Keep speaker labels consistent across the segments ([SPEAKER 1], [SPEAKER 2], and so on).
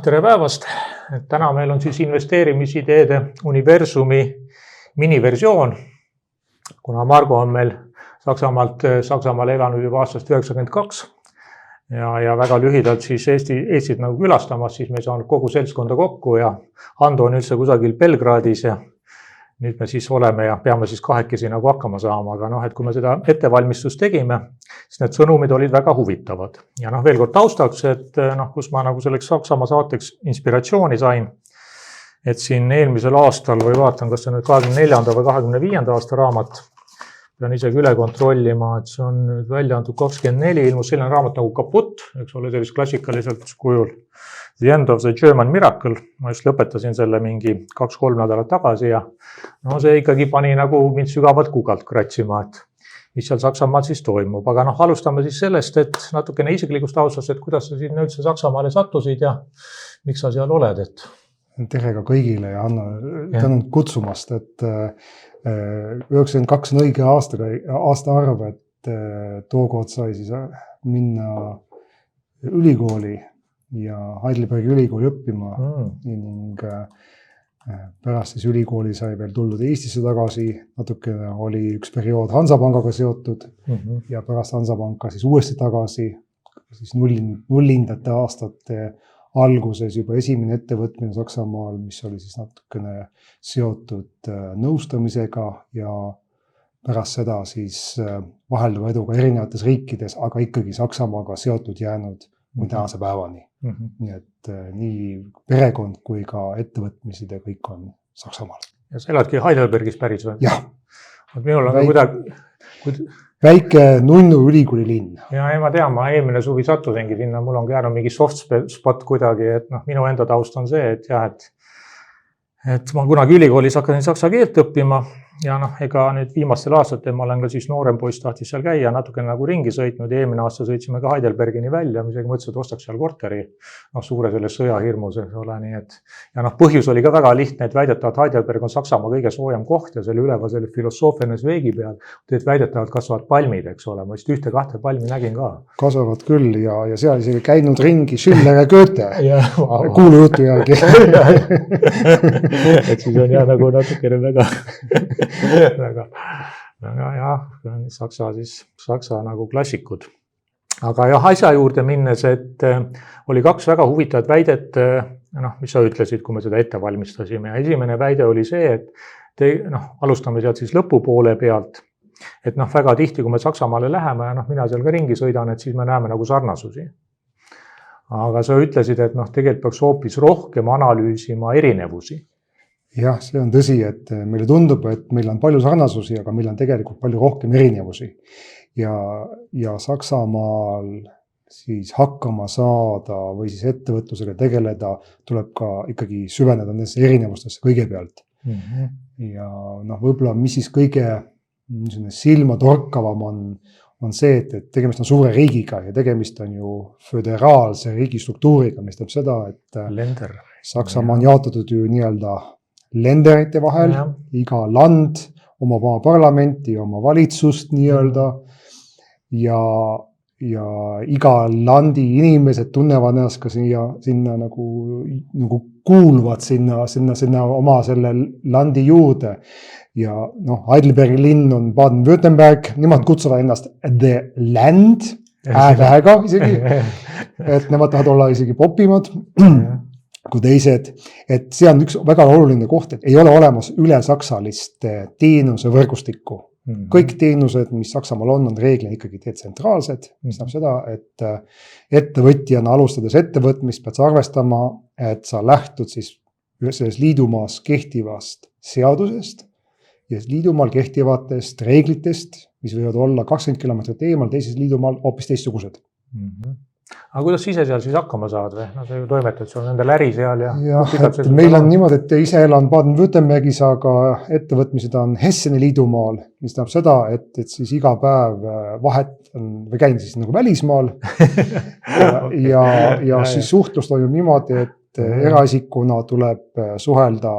[SPEAKER 1] tere päevast. Täna meil on siis investeerimisideede universumi miniversioon, kuna Margo on meil Saksamaal elanud juba aastast 1992 ja väga lühidalt siis Eestit nagu külastamas, siis me ei saanud kogu seltskonda kokku ja Ando on üldse kusagil Belgradis ja nüüd me siis oleme ja peame siis kahekesi nagu hakkama saama, aga et kui me seda ettevalmistust tegime, siis need sõnumid olid väga huvitavad. Ja veel kord taustaks, et kus ma nagu selleks Saksamaa saateks inspiratsiooni sain, et siin eelmisel aastal või vaatan, kas see nüüd 24. või 25. aasta raamat, pean isegi üle kontrollima, et see on nüüd välja antud 24, ilmus selline raamat nagu Kaputt, eks ole, sellist klassikaliselt kujul. The End of the German Miracle, ma just lõpetasin selle mingi 2-3 nädalat tagasi ja see ikkagi pani nagu mind sügavalt kugalt kratsima, et mis seal Saksamaal siis toimub. Aga alustame siis sellest, et natukene isiklikust taustast, et kuidas sa sinna üldse Saksamaale sattusid ja miks sa seal oled, et...
[SPEAKER 2] Tere ka kõigile ja Anna, tänud kutsumast, et 92 on õige aastaarv, et tookord sai siis minna ülikooli ja Heidelbergi ülikooli õppima ning pärast siis ülikooli sai veel tuldud Eestisse tagasi, natukene oli üks periood Hansapangaga seotud ja pärast Hansapanka siis uuesti tagasi, siis nullindate aastate alguses juba esimene ettevõtmine Saksamaal, mis oli siis natukene seotud nõustamisega ja pärast seda siis vahelduva eduga erinevates riikides, aga ikkagi Saksamaaga seotud jäänud tänase päevani. Nii et nii perekond kui ka ettevõtmised ja kõik on Saksamaal.
[SPEAKER 1] Ja sa eladki Heidelbergis päris või?
[SPEAKER 2] Jah.
[SPEAKER 1] Minul on kuidagi...
[SPEAKER 2] Väike nunnu ülikooli linn.
[SPEAKER 1] Ja ei, ma tean, ma eelmine suvi sattusingi sinna, mul on jäänud mingi soft spot kuidagi, et minu enda taust on see, et jah, et ma kunagi ülikoolis hakkasin saksa keelt õppima ja ega nüüd viimastel aastatel ma olen ka siis noorem poiss tahtis seal käia, natukene nagu ringi sõitnud ja eelmine aasta sõitsime ka Heidelbergini välja, isegi mõtlesin, et ostaks seal korteri, suure selle sõjahirmus, eks ole, nii et ja põhjus oli ka väga lihtne, et väidetavalt Heidelberg on Saksamaa kõige soojem koht ja selle üleval selle filosoofianes veegi peal, et väidetavalt kasvavad palmid, eks ole, ma vist 1-2 palmi nägin ka.
[SPEAKER 2] Kasvavad küll ja seal isegi käinud ringi Schiller ja Goethe, kuulu jutu järgi.
[SPEAKER 1] Et siis on jah nagu natukene väga jah, Saksa nagu klassikud. Aga jah, asja juurde minnes, et oli 2 väga huvitavat väidet, mis sa ütlesid, kui me seda ette valmistasime. Ja esimene väide oli see, et alustame sealt siis lõpupoole pealt, et väga tihti, kui me Saksamaale läheme ja mina seal ka ringi sõidan, et siis me näeme nagu sarnasusi. Aga sa ütlesid, et tegelikult peaks hoopis rohkem analüüsima erinevusi.
[SPEAKER 2] Jah, see on tõsi, et meile tundub, et meil on palju sarnasusi, aga meil on tegelikult palju rohkem erinevusi. Ja Saksamaal siis hakkama saada või siis ettevõtlusega tegeleda, tuleb ka ikkagi süveneda nendesse erinevustesse kõigepealt. Ja võib-olla mis siis kõige silmatorkavam on see, et tegemist on suure riigiga ja tegemist on ju föderaalse riigistruktuuriga, mis teeb seda, et Saksamaa on jaotatud ju nii-öelda lenderite vahel, iga land omab oma parlamenti, oma valitsust nii-öelda ja iga landi inimesed tunnevad ennast ka sinna nagu kuuluvad sinna oma selle landi juurde. Ja Heidelbergi linn on Baden-Württemberg, nemad kutsuvad ennast The Land, väega isegi, et nemad tahavad olla isegi popimad kui teised, et see on üks väga oluline koht, et ei ole olemas üle saksalist teenuse võrgustikku. Kõik teenused, mis Saksamaal on reeglina ikkagi detsentraalsed, mis näeb seda, et ettevõtjana alustades ettevõtmist pead sa arvestama, et sa lähtud siis selles liidumaas kehtivast seadusest ja liidumaal kehtivatest reeglitest, mis võivad olla 20 kilomeetrit eemal, teises liidumaal hoopis teistsugused.
[SPEAKER 1] Aga kuidas ise seal siis hakkama saad või? Sa ju toimetad sul nende läri seal ja...
[SPEAKER 2] et meil on niimoodi, et ise elan Baden-Württembergis, aga ettevõtmised on Hesseni liidumaal, mis tähendab seda, et siis iga päev vahet või käin siis nagu välismaal ja siis suhtlus toimub niimoodi, et eraisikuna tuleb suhelda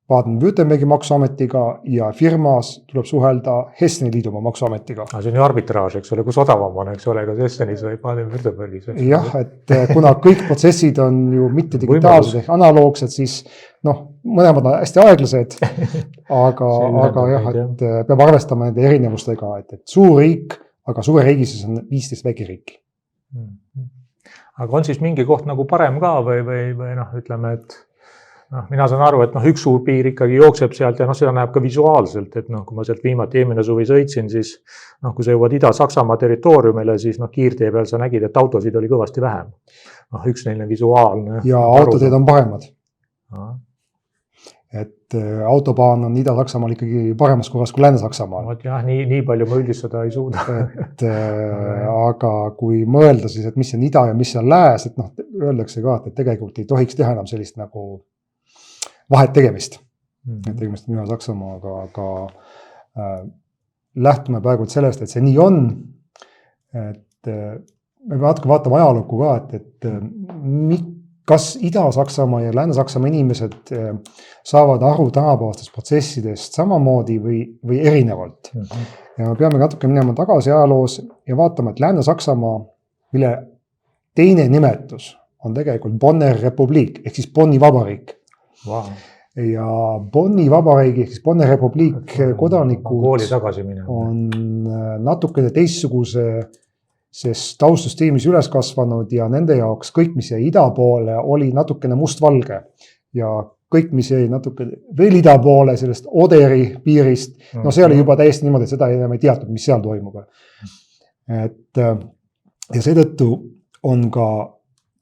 [SPEAKER 2] Baden-Württembergi maksuametiga ja firmas tuleb suhelda Hesseni liidumaa maksuametiga.
[SPEAKER 1] See on ju arbitraaž, eks ole, kus odavam on, eks ole, kas Hessenis või Baden-Württembergis.
[SPEAKER 2] Jah, et kuna kõik protsessid on ju mitte digitaalsed ehk analoogsed, siis mõlemad on hästi aeglased, aga jah, et peab arvestama nende erinevustega, et suur riik, aga suure riigis on 15 väikeriiki.
[SPEAKER 1] Aga on siis mingi koht nagu parem ka või ütleme, et mina saan aru, et üks suur piir ikkagi jookseb sealt ja seda näeb ka visuaalselt, et kui ma sealt viimati eelmine suvi sõitsin, siis kui sa jõuad Ida-Saksamaa territooriumile, siis kiirtee peal sa nägid, et autosid oli kõvasti vähem. Üks neile visuaalne.
[SPEAKER 2] Ja autoteed on paremad. Et autobaan on Ida-Saksamaal ikkagi paremas korras kui Lääne-Saksamaal.
[SPEAKER 1] Jah, nii palju ma üldistada ei suuda.
[SPEAKER 2] Aga kui mõelda siis, et mis on ida ja mis on lääs, et öeldakse ka, et tegelikult ei tohiks teha enam sellist nagu vahet tegemist. Tegemist on Ida-Saksamaaga, aga lähtume praegu sellest, et see nii on. Et me natuke vaatame ajalukku ka, et kas Ida-Saksamaa ja Lääne-Saksamaa inimesed saavad aru tänapäevastest protsessidest samamoodi või erinevalt. Ja me peame natuke minema tagasi ajaloos ja vaatama, et Lääne-Saksamaa, mille teine nimetus on tegelikult Bonner Republik ehk siis Bonni vabariik. Wow. Ja Bonni vabariigi ehk siis Bonner Republik kodanikud on natukene teistsuguse sest taustsüsteemis üles kasvanud ja nende jaoks kõik, mis jäi ida poole, oli natukene mustvalge ja kõik, mis jäi natuke veel ida poole sellest Oderi piirist, see oli juba täiesti niimoodi, et seda enam ei teatud, mis seal toimub. Ja seetõttu on ka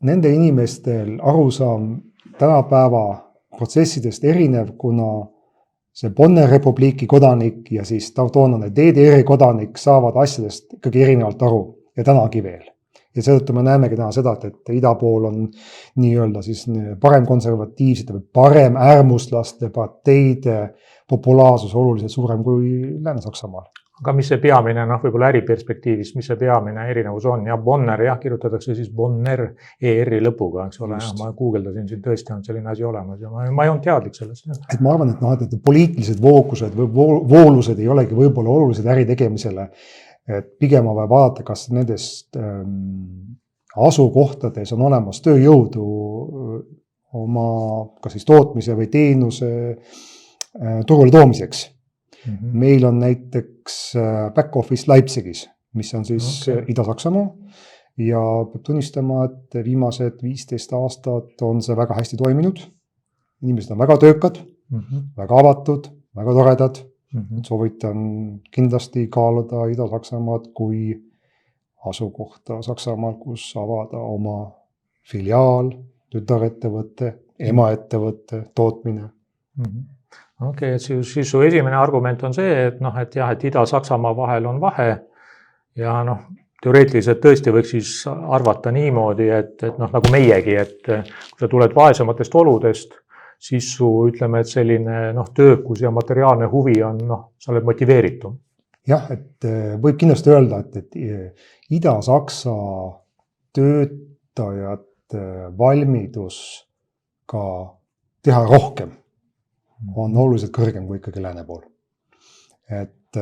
[SPEAKER 2] nende inimestel arusaam tänapäeva protsessidest erinev, kuna see Bonner Republiki kodanik ja siis toonane DDR kodanik saavad asjadest ikkagi erinevalt aru. Ja tänagi veel. Ja seetõttu me näemegi täna seda, et ida pool on nii-öelda siis parem konservatiivsete või parem äärmuslaste parteide populaarsus oluliselt suurem kui Lääne-Saksamaal.
[SPEAKER 1] Aga mis see peamine, võib-olla äriperspektiivis, mis see peamine erinevus on? Ja Bonner, kirjutatakse siis Bonner ER-i lõpuga, eks ole. Ma guugeldasin siin tõesti on selline asi olemas ja ma ei olnud teadlik sellest.
[SPEAKER 2] Et ma arvan, et poliitilised vookused või voolused ei olegi võib-olla olulised äri tegemisele. Et pigem on vaja vaadata, kas nendest asukohtades on olemas tööjõudu oma kas siis tootmise või teenuse turule toomiseks. Meil on näiteks back office Leipzigis, mis on siis Ida-Saksamaa ja peab tunnistama, et viimased 15 aastat on see väga hästi toiminud. Inimesed on väga töökad, väga avatud, väga toredad. Soovitan kindlasti kaaluda Ida-Saksamaad kui asukohta Saksamaal, kus avada oma filiaal, tütarettevõtte, emaettevõtte, tootmine.
[SPEAKER 1] Okei, siis su esimene argument on see, et Ida-Saksamaa vahel on vahe ja teoreetiliselt tõesti võiks siis arvata niimoodi, et nagu meiegi, et kui sa tuled vaesematest oludest, siis su ütleme, et selline töökus ja materiaalne huvi on, sa oled motiveeritum.
[SPEAKER 2] Jah, et võib kindlasti öelda, et Ida-Saksa töötajate valmidus ka teha rohkem on oluliselt kõrgem kui ikkagi lääne pool. Et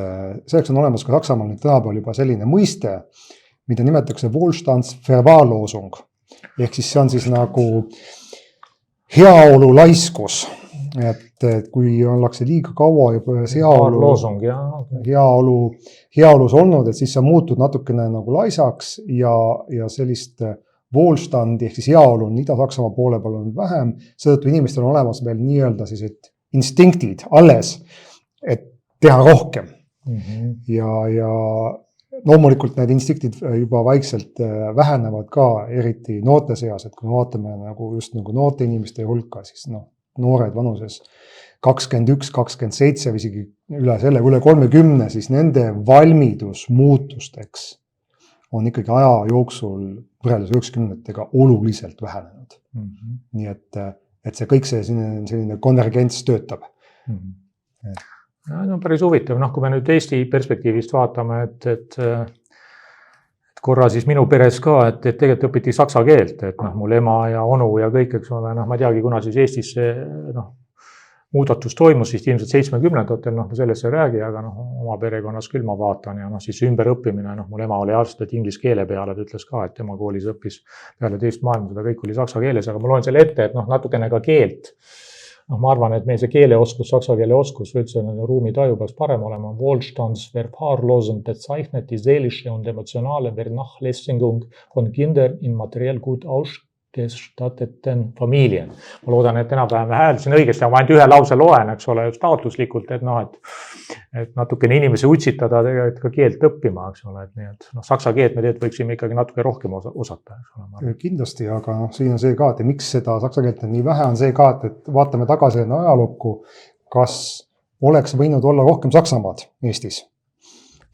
[SPEAKER 2] selleks on olemas ka Saksamaal nüüd tänapäeval juba selline mõiste, mida nimetatakse Wohlstandsverwahrlosung. Ehk siis see on siis nagu heaolu laiskus, et kui ollakse liiga kaua juba heaolus olnud, et siis sa muutud natukene nagu laisaks ja sellist Wohlstandi ehk siis heaolu on Ida-Saksamaa poole peal on vähem, seetõttu inimestel on olemas veel nii-öelda siis instinktid alles, et teha rohkem. Ja loomulikult need instinktid juba vaikselt vähenevad ka, eriti noorte seas, et kui me vaatame just noorte inimeste hulka, siis noored vanuses 21, 27 või isegi üle 30, siis nende valmidus muutusteks on ikkagi aja jooksul võrreldes 90-tega oluliselt vähenenud. Nii et see kõik selline konvergents töötab.
[SPEAKER 1] Päris huvitav, kui me nüüd Eesti perspektiivist vaatame, et korra siis minu peres ka, et tegelikult õpiti saksa keelt, et mul ema ja onu ja kõik, eks ole, ma teagi, kuna siis Eestisse muudatus toimus vist ilmselt 70-ndatel, noh, ma sellest ei räägi, aga noh, oma perekonnas küll ma vaatan ja noh, siis ümberõppimine, noh, mul ema oli arvestatud inglise keele peale, ta ütles ka, et tema koolis õppis peale teist maailmasõda, kõik oli saksa keeles, aga ma loen selle ette, et noh, natukene ka keelt. Noh, ma arvan, et meil see keeleoskus, saksa keele oskus või üldse ruumitaju peaks parem olema. Wohlstandsverwahrlosung bezeichnet die seelische und emotionale Vernachlässigung von Kindern in materiell gut ausgestatteten Familien. Ma loodan, et enam-vähem hääldasin õigesti, aga ma ainult ühe lause loen, eks ole, taotluslikult, et noh, et natukene inimesi utsitada tegelikult ka keelt õppima, eks ole, et nii, et noh, saksa keelt me tegelikult võiksime ikkagi natuke rohkem osata.
[SPEAKER 2] Kindlasti, aga noh, siin on see ka, et miks seda saksa keelt on nii vähe, on see ka, et vaatame tagasi ajalukku, kas oleks võinud olla rohkem Saksamaad Eestis.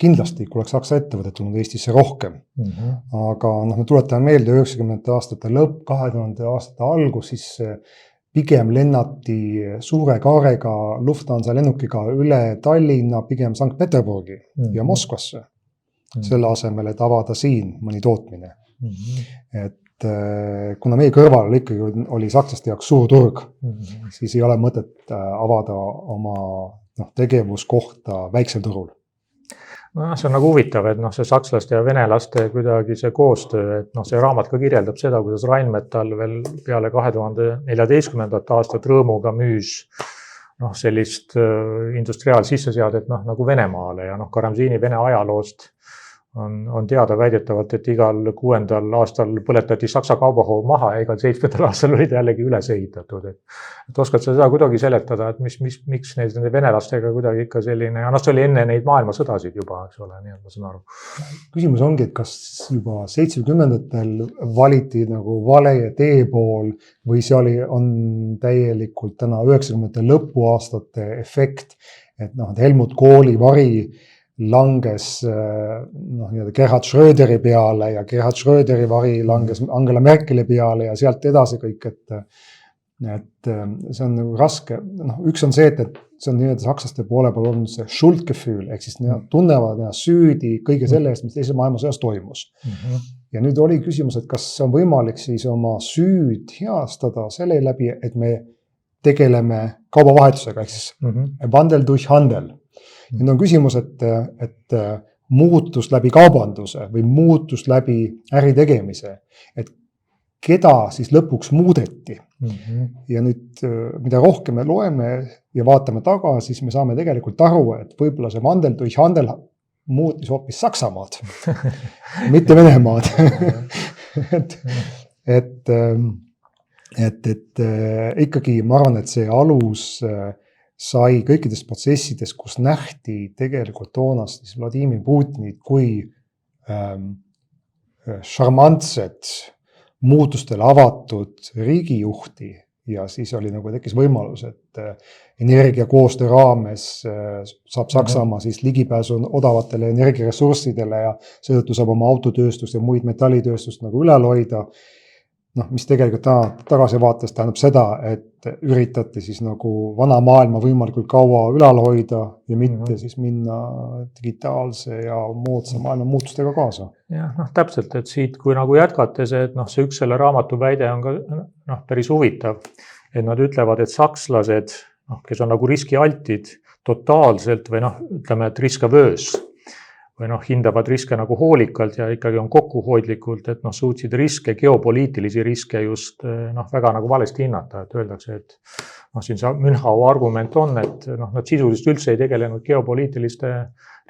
[SPEAKER 2] Kindlasti, kui oleks saksa ettevõtet tulnud Eestisse rohkem. Aga noh, me tuletame meelde 90. aastate lõpp, 2000. aastate algus, siis pigem lennati suure kaarega Lufthansa lennukiga üle Tallinna, pigem Sankt-Peterburgi ja Moskvasse. Selle asemel, et avada siin mõni tootmine. Et kuna meie kõrval ikkagi oli sakslaste jaoks suur turg, siis ei ole mõtet avada oma tegevuskohta väiksel turul.
[SPEAKER 1] No, see on nagu huvitav, et noh, see sakslaste ja venelaste kuidagi see koostöö, et noh, see raamat ka kirjeldab seda, kuidas Rheinmetall veel peale 2014. aastat rõõmuga müüs noh, sellist industriaalsisseseadet noh, nagu Venemaale ja noh, Karamzini Vene ajaloost on teada väidetavalt, et igal 6. aastal põletati Saksa kaubahoov maha ja igal 7. aastal olid jällegi üles ehitatud. Et oskad sa seda kuidagi seletada, et miks nende venelastega kuidagi ikka selline, ja noh, see oli enne neid maailmasõdasid juba, eks ole, nii et ma saan aru.
[SPEAKER 2] Küsimus ongi, et kas juba 70-ndatel valiti nagu vale teepool või see on täielikult täna 90-ndate lõpuaastate efekt, et noh, Helmut Kohli vari langes noh, Gerhard Schröderi peale ja Gerhard Schröderi vari langes Angela Merkeli peale ja sealt edasi kõik, et see on nagu raske. Noh, üks on see, et see on nii-öelda sakslaste poole peal olnud see Schuldgefühl, ehk siis nad tunnevad süüdi kõige selle eest, mis teises maailmasõjas toimus. Ja nüüd oli küsimus, et kas on võimalik siis oma süüd heastada selle läbi, et me tegeleme kaubavahetusega, ehk siis Wandel durch Handel. Nüüd on küsimus, et muutus läbi kaubanduse või muutus läbi äritegemise, et keda siis lõpuks muudeti. Ja nüüd, mida rohkem me loeme ja vaatame taga, siis me saame tegelikult aru, et võib-olla see Wandel durch Handel muutis hoopis Saksamaad, mitte Venemaad. et ikkagi ma arvan, et see alus sai kõikidest protsessidest, kus nähti tegelikult toonast Vladimir Putinit kui šarmantset muutustele avatud riigijuhti ja siis oli nagu tekkis võimalus, et energiakoostöö raames saab Saksamaa siis ligipääsu odavatele energiaressurssidele ja seetõttu saab oma autotööstust ja muid metallitööstust nagu ülal hoida. Noh, mis tegelikult tagasi vaates tähendab seda, et üritati siis nagu vana maailma võimalikult kaua ülal hoida ja mitte siis minna digitaalse ja moodsa maailma muutustega kaasa.
[SPEAKER 1] Jah, noh, täpselt, et siit kui nagu jätkates, et noh, see üks selle raamatu väide on ka noh, päris huvitav, et nad ütlevad, et sakslased, noh, kes on nagu riskialtid totaalselt või noh, ütleme, et riskavöös või noh, hindavad riske nagu hoolikalt ja ikkagi on kokkuhoidlikult, et noh, suutsid riske, geopoliitilisi riske just noh, väga nagu valesti hinnata, et öeldakse, et noh, siin see Münchau argument on, et noh, nad sisuliselt üldse ei tegelenud geopoliitiliste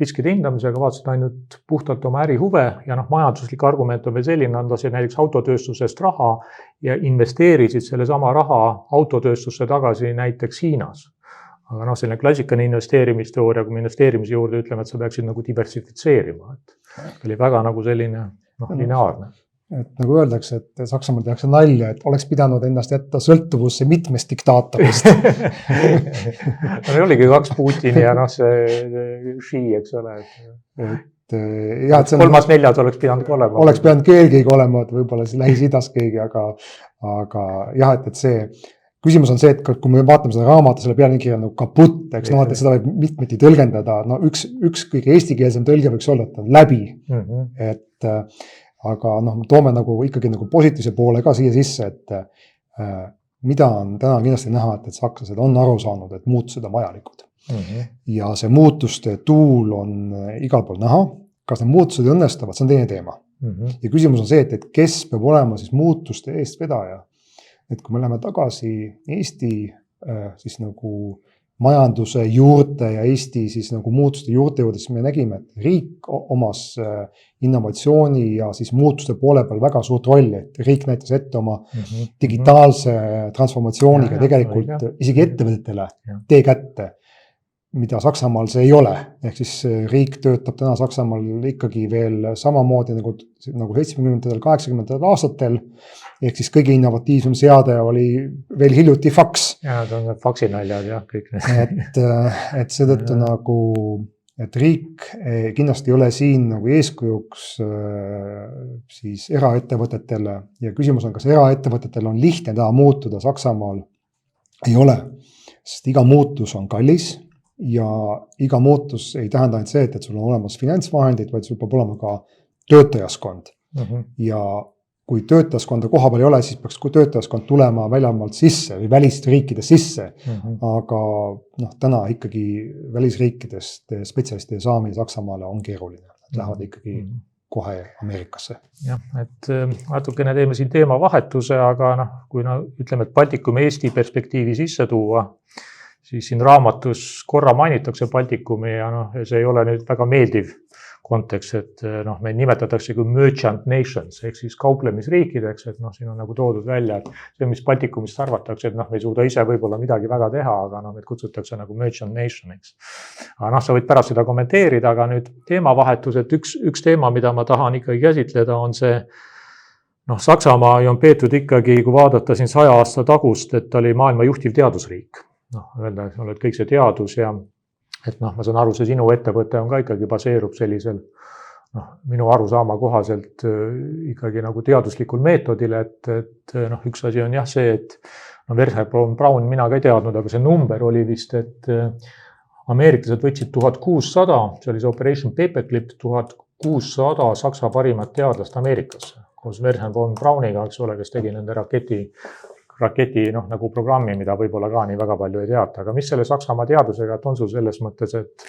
[SPEAKER 1] riskide hindamisega, vaatasid ainult puhtalt oma ärihuve ja noh, majanduslik argument on veel selline, andasid näiteks autotööstusest raha ja investeerisid selle sama raha autotööstusse tagasi näiteks Hiinas. Aga noh, selline klassikaline investeerimisteooria, kui me investeerimise juurde ütleme, et sa peaksid nagu diversifitseerima, et oli väga nagu selline noh, lineaarne.
[SPEAKER 2] Et nagu öeldakse, et Saksamaal tehakse nalja, et oleks pidanud ennast jätta sõltuvusse mitmest diktaatorist.
[SPEAKER 1] No oligi 2 Putini ja noh, see Xi, eks ole. Kolmas, 4 oleks pidanud olema.
[SPEAKER 2] Oleks pidanud keegi olema, et võib-olla siis Lähis-Idas keegi, aga jah, et see küsimus on see, et kui me vaatame seda raamatu, selle peale kirja nagu kaputt, eks noh, et seda võib mitmeti tõlgendada. No üks kõige eestikeelsem tõlge võiks olla, et on läbi. Et aga noh, toome nagu ikkagi nagu positiivse poole ka siia sisse, et mida on täna kindlasti näha, et sakslased on aru saanud, et muutused on vajalikud. Ja see muutuste tuul on igal pool näha. Kas need muutused õnnestuvad, see on teine teema. Ja küsimus on see, et kes peab olema siis muutuste eest vedaja. Et kui me läheme tagasi Eesti siis nagu majanduse juurte ja Eesti siis nagu muutuste juurte juurde, siis me nägime, et riik omas innovatsiooni ja siis muutuste poole peal väga suurt rolli, et riik näitas ette oma digitaalse transformatsiooniga tegelikult isegi ettevõtetele tee kätte, mida Saksamaal see ei ole. Ehk siis riik töötab täna Saksamaal ikkagi veel samamoodi nagu 70-ndatel, 80-ndatel aastatel. Ehk siis kõige innovatiivsem seade oli veel hiljuti faks.
[SPEAKER 1] Ja, ta on faksinaljad ja kõik.
[SPEAKER 2] Et seetõttu nagu, et riik kindlasti ei ole siin nagu eeskujuks siis eraettevõtetele ja küsimus on, kas eraettevõtetel on lihtne taha muutuda Saksamaal? Ei ole, sest iga muutus on kallis. Ja iga muutus ei tähenda ainult see, et sul on olemas finantsvahendid, vaid sul peab olema ka töötajaskond. Ja kui töötajaskonda koha peal ei ole, siis peaks töötajaskond tulema väljamaalt sisse või välisriikidest sisse. Aga täna ikkagi välisriikidest spetsialistide saamine Saksamaale on keeruline. Nad lähevad ikkagi kohe Ameerikasse.
[SPEAKER 1] Jah, et natukene teeme siin teema vahetuse, aga kui ütleme, et Baltikumi Eesti perspektiivi sisse tuua, siis siin raamatus korra mainitakse Baltikumi ja see ei ole nüüd väga meeldiv kontekst, et me nimetatakse kui merchant nations, ehk siis kauplemisriikideks, et siin on nagu toodud välja, et see, mis Baltikumist arvatakse, et me ei suuda ise võib-olla midagi väga teha, aga meid kutsutakse nagu merchant nationiks. Aga sa võid pärast seda kommenteerida, aga nüüd teemavahetus, et üks teema, mida ma tahan ikkagi käsitleda, on see, Saksamaa on peetud ikkagi, kui vaadata siin 100 aasta tagust, et ta oli maailma juhtiv teadusriik. Öelda, et kõik see teadus ja et ma saan aru, see sinu ettevõte on ka ikkagi baseerub sellisel minu arusaama kohaselt ikkagi nagu teaduslikul meetodile, et üks asi on jah see, et Wernher von Braun mina ka ei teadnud, aga see number oli vist, et ameeriklased võtsid 1600, see oli see Operation Paperclip, 1600 Saksa parimat teadlast Ameerikasse, koos Wernher von Brauniga, eks ole, kes tegi nende raketi nagu programmi, mida võib-olla ka nii väga palju ei teata, aga mis selle Saksamaa teadusega, et on sul selles mõttes, et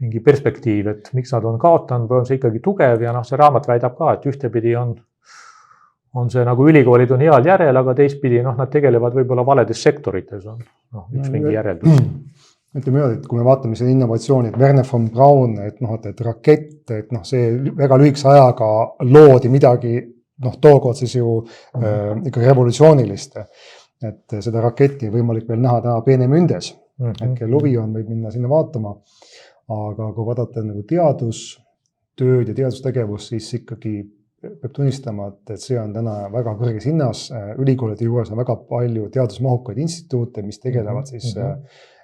[SPEAKER 1] mingi perspektiiv, et miks nad on kaotanud või on see ikkagi tugev ja see raamat väidab ka, et ühtepidi on see nagu ülikoolid on heal järel, aga teistpidi nad tegelevad võib-olla valedes sektorites on üks mingi järeldus.
[SPEAKER 2] Ütleme, et kui me vaatame selle innovatsiooni, et Wernher von Braun, et rakett, et see väga lühikese ajaga loodi midagi tookord siis ju ikka revolutsioonilist, et seda raketti võimalik veel näha täna Peenemündes, et luvi on, võib minna sinna vaatama, aga kui vaadata nagu teadustööd ja teadustegevus, siis ikkagi peab tunnistama, et see on täna väga kõrges hinnas, ülikoolide juures on väga palju teadusmahukaid instituute, mis tegelevad siis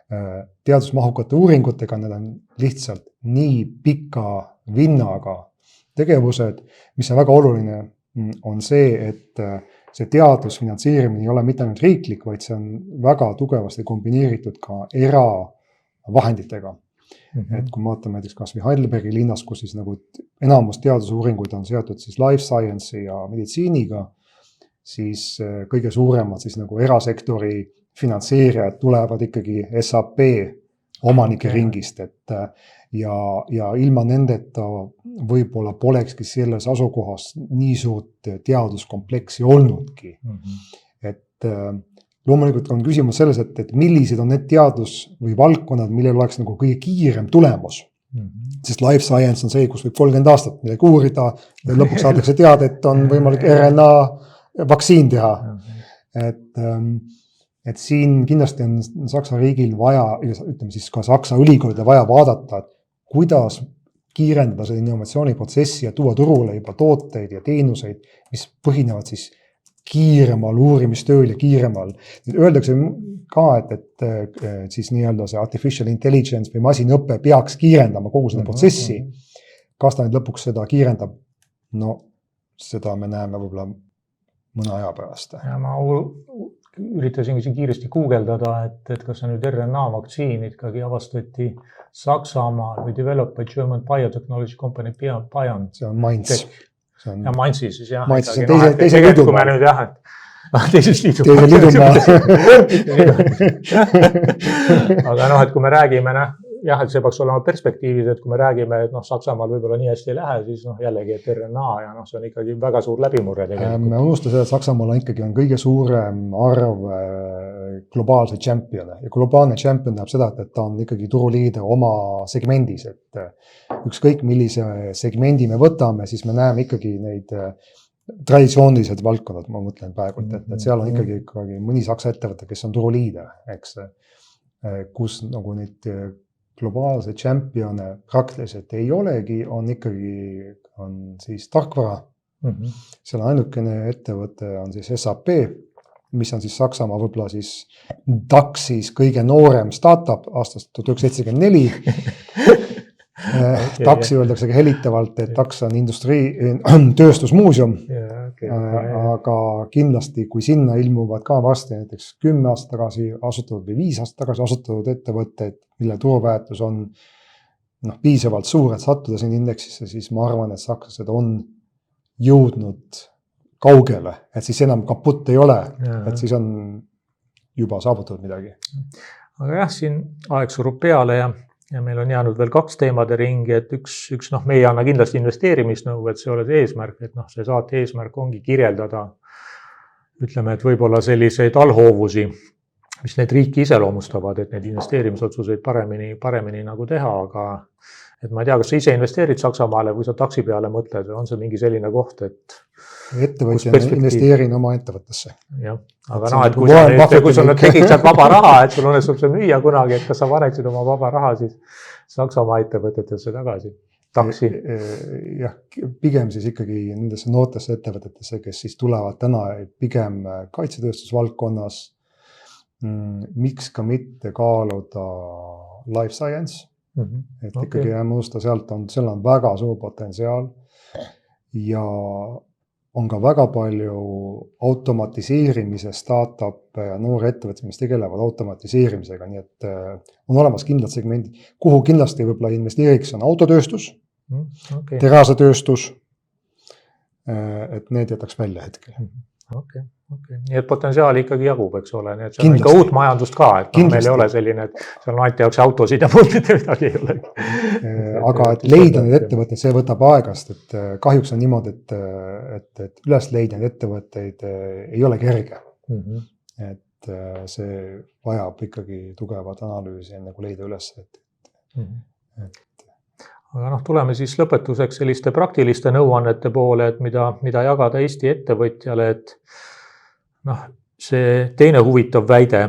[SPEAKER 2] teadusmahukate uuringutega, need on lihtsalt nii pika vinnaga tegevused, mis on väga oluline, on see, et see teadusfinantseerimine ei ole mitte ainult riiklik, vaid see on väga tugevasti kombineeritud ka eravahenditega. Et kui me vaatame näiteks kas või Heidelbergi linnas, kus siis nagu enamus teadusuuringuid on seotud siis life science'i ja meditsiiniga, siis kõige suuremad siis nagu erasektori finantseerijad tulevad ikkagi SAP omanike ringist, et ja ilma nendeta võib-olla polekski selles asukohas nii suurt teaduskompleksi olnudki. Et loomulikult on küsimus selles, et millised on need teadus- või valdkonnad, millel oleks nagu kõige kiirem tulemus. Sest life science on see, kus võib 30 aastat midagi uurida ja lõpuks saadakse teada, et on võimalik RNA vaktsiin teha. Et siin kindlasti on Saksa riigil vaja, ütleme siis ka Saksa ülikoolide vaja vaadata, et kuidas kiirendada selle innovatsiooniprotsessi ja tuua turule juba tooteid ja teenuseid, mis põhinevad siis kiiremal uurimistööl ja kiiremal. Öeldakse ka, et siis nii-öelda see artificial intelligence või masinõppe peaks kiirendama kogu seda protsessi. Kas ta nüüd lõpuks seda kiirendab? No seda me näeme võib-olla mõne aja pärast.
[SPEAKER 1] Ja ma üritasin kiiresti guugeldada, et kas see nüüd RNA vaktsiin ikkagi avastati Saksamaal või developed by German Biotechnology Company BioNTech.
[SPEAKER 2] See on Mainz.
[SPEAKER 1] Ja Mainzis siis jah.
[SPEAKER 2] Mainzis on teise
[SPEAKER 1] kui me nüüd jah, teises
[SPEAKER 2] liidumaa.
[SPEAKER 1] Aga noh, et kui me räägime, jah, et see peaks olema perspektiivis, et kui me räägime, et Saksamaal võib-olla nii hästi ei lähe, siis jällegi, et RNA ja see on ikkagi väga suur läbimurre tegelikult.
[SPEAKER 2] Me unustasime seda, et Saksamaal ikkagi on kõige suurem arv globaalse champione ja globaalne champion tähendab seda, et ta on ikkagi turuliider oma segmendis, et ükskõik millise segmendi me võtame, siis me näeme ikkagi neid traditsioonilised valdkonnad, ma mõtlen praegu, et seal on ikkagi mõni Saksa ettevõte, kes on turuliider, eks, kus nagu neid globaalse champione praktiliselt ei olegi, on siis tarkvara. Seal ainukene ettevõte on siis SAP, mis on siis Saksamaa võib-olla siis DAX-is kõige noorem startup aastast 1974. DAX-i öeldaksegi helitavalt, et DAX on tööstusmuuseum, aga kindlasti, kui sinna ilmuvad ka varsti näiteks 10 aastat tagasi asutatud või 5 aastat tagasi asutatud ettevõtted, mille turuväärtus on piisavalt suur, et sattuda siin indeksisse, siis ma arvan, et sakslased on jõudnud kaugele, et siis enam kaputt ei ole, et siis on juba saavutatud midagi.
[SPEAKER 1] Aga jah, siin aeg surub peale ja meil on jäänud veel 2 teemade ringi, et üks me ei anna kindlasti investeerimisnõu, et see ole see eesmärk, et see saate eesmärk ongi kirjeldada, ütleme, et võib-olla selliseid allhoovusi, mis need riiki iseloomustavad, et need investeerimisotsuseid paremini nagu teha, aga et ma ei tea, kas sa ise investeerid Saksamaale või sa taksi peale mõtled, on see mingi selline koht, et
[SPEAKER 2] ettevõtja investeerin oma ettevõttesse.
[SPEAKER 1] Jah, aga et kui sa tegid sealt vaba raha, et sul õnnestub see müüa kunagi, et kas sa paneksid oma vaba raha siis Saksamaa ettevõtetesse tagasi, taksi?
[SPEAKER 2] Jah, pigem siis ikkagi nendesse noortesse ettevõtetesse, kes siis tulevad täna pigem kaitsetööstusvaldkonnas, miks ka mitte kaaluda life science, et ikkagi jääme unusta, seal on väga suur potentsiaal ja on ka väga palju automatiseerimise startup ja noore ettevõtted, mis tegelevad automatiseerimisega, nii et on olemas kindlad segmendid, kuhu kindlasti võib-olla investeeriks on autotööstus, terasetööstus, et need jätaks välja hetkel.
[SPEAKER 1] Okay. Nii et potentsiaali ikkagi jagub, eks ole, nii et see on ikka uut majandust ka, et meil ei ole selline, et seal on ainult jaoks autosid ja muud midagi ei ole.
[SPEAKER 2] Aga et leida need ettevõtted, see võtab aegast, et kahjuks on niimoodi, et üles leida need ettevõtteid ei ole kerge. Et see vajab ikkagi tugevat analüüsi enne kui leida üles.
[SPEAKER 1] Aga tuleme siis lõpetuseks selliste praktiliste nõuannete poole, et mida jagada Eesti ettevõtjale, et see teine huvitav väide,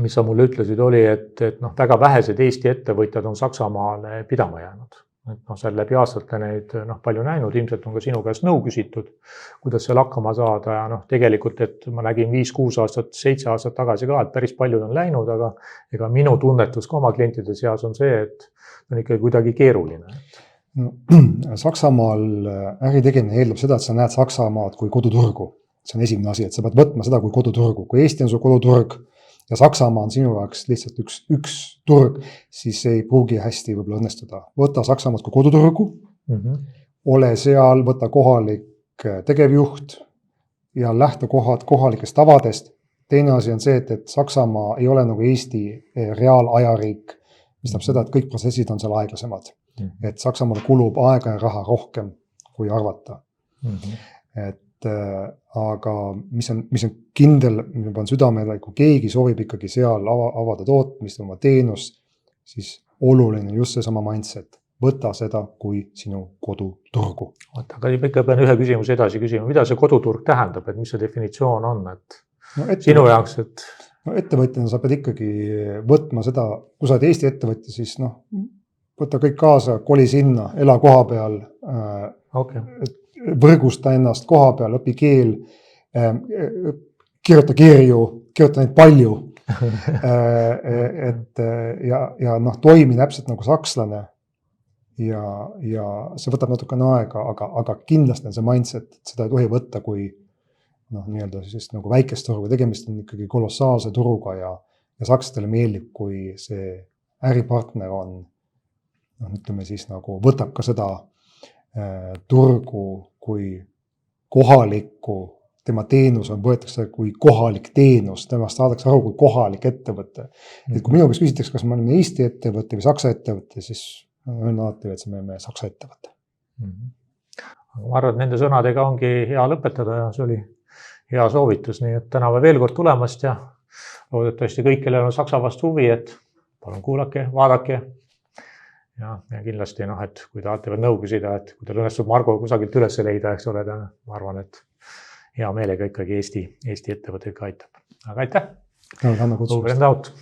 [SPEAKER 1] mis sa mulle ütlesid, oli, et väga vähesed Eesti ettevõtjad on Saksamaale pidama jäänud. Et seal läbi aastate neid palju näinud, ilmselt on ka sinu käest nõu küsitud, kuidas seal hakkama saada ja tegelikult, et ma nägin 5-6 aastat, 7 aastat tagasi ka, et päris paljud on läinud, aga ega minu tunnetus ka oma klientide seas on see, et on ikkagi kuidagi keeruline.
[SPEAKER 2] Saksamaal äri tegemine eeldab seda, et sa näed Saksamaad kui koduturgu. See on esimene asi, et sa pead võtma seda kui koduturgu. Kui Eesti on su koduturg ja Saksamaa on sinu jaoks lihtsalt üks turg, siis ei pruugi hästi võib-olla õnnestuda. Võta Saksamaad kui koduturgu, ole seal, võta kohalik tegevjuht ja lähtekohad kohalikest tavadest. Teine asi on see, et Saksamaa ei ole nagu Eesti reaalajariik, mis tähendab seda, et kõik protsessid on seal aeglasemad. Et Saksamaal kulub aega ja raha rohkem kui arvata. Aga mis on kindel, ma panen südamele, kui keegi soovib ikkagi seal avada tootmist, oma teenust, siis oluline just see sama mindset. Võta seda kui sinu koduturgu.
[SPEAKER 1] Aga ikka pean ühe küsimuse edasi küsima, mida see koduturg tähendab, et mis see definitsioon on, et sinu jaoks, et...
[SPEAKER 2] Ettevõtjana sa pead ikkagi võtma seda, kui sa oled Eesti ettevõtja, siis võta kõik kaasa, koli sinna, ela koha peal, võrgusta ennast koha peal, õpi keel, kirjuta kirju, kirjuta neid palju, ja toimi täpselt nagu sakslane ja see võtab natukene aega, aga kindlasti on see mindset, et seda ei tohi võtta kui nii-öelda siis nagu väikest turgu, tegemist on ikkagi kolossaalse turuga ja sakslastele meeldib, kui see äripartner on, ütleme siis nagu võtab ka seda turgu kui kohalikku tema teenus võetakse kui kohalik teenus, temast saadakse aru kui kohalik ettevõte. Et kui minu käest küsitakse, kas ma olen Eesti ettevõte või Saksa ettevõte, siis on alati, et me oleme Saksa ettevõte.
[SPEAKER 1] Ma arvan, et nende sõnadega ongi hea lõpetada ja see oli hea soovitus, nii et täname veel kord tulemast ja loodetavasti kõik, kellel on Saksa vastu huvi, et palun kuulake, vaadake. Ja kindlasti, et kui tahate veel nõu küsida, et kui teil õnnestub Margo kusagilt üles leida, eks ole, ma arvan, et hea meelega ikkagi Eesti ettevõtteid ka aitab. Aga aitäh!
[SPEAKER 2] Tänan kutsumast.
[SPEAKER 1] Over and out!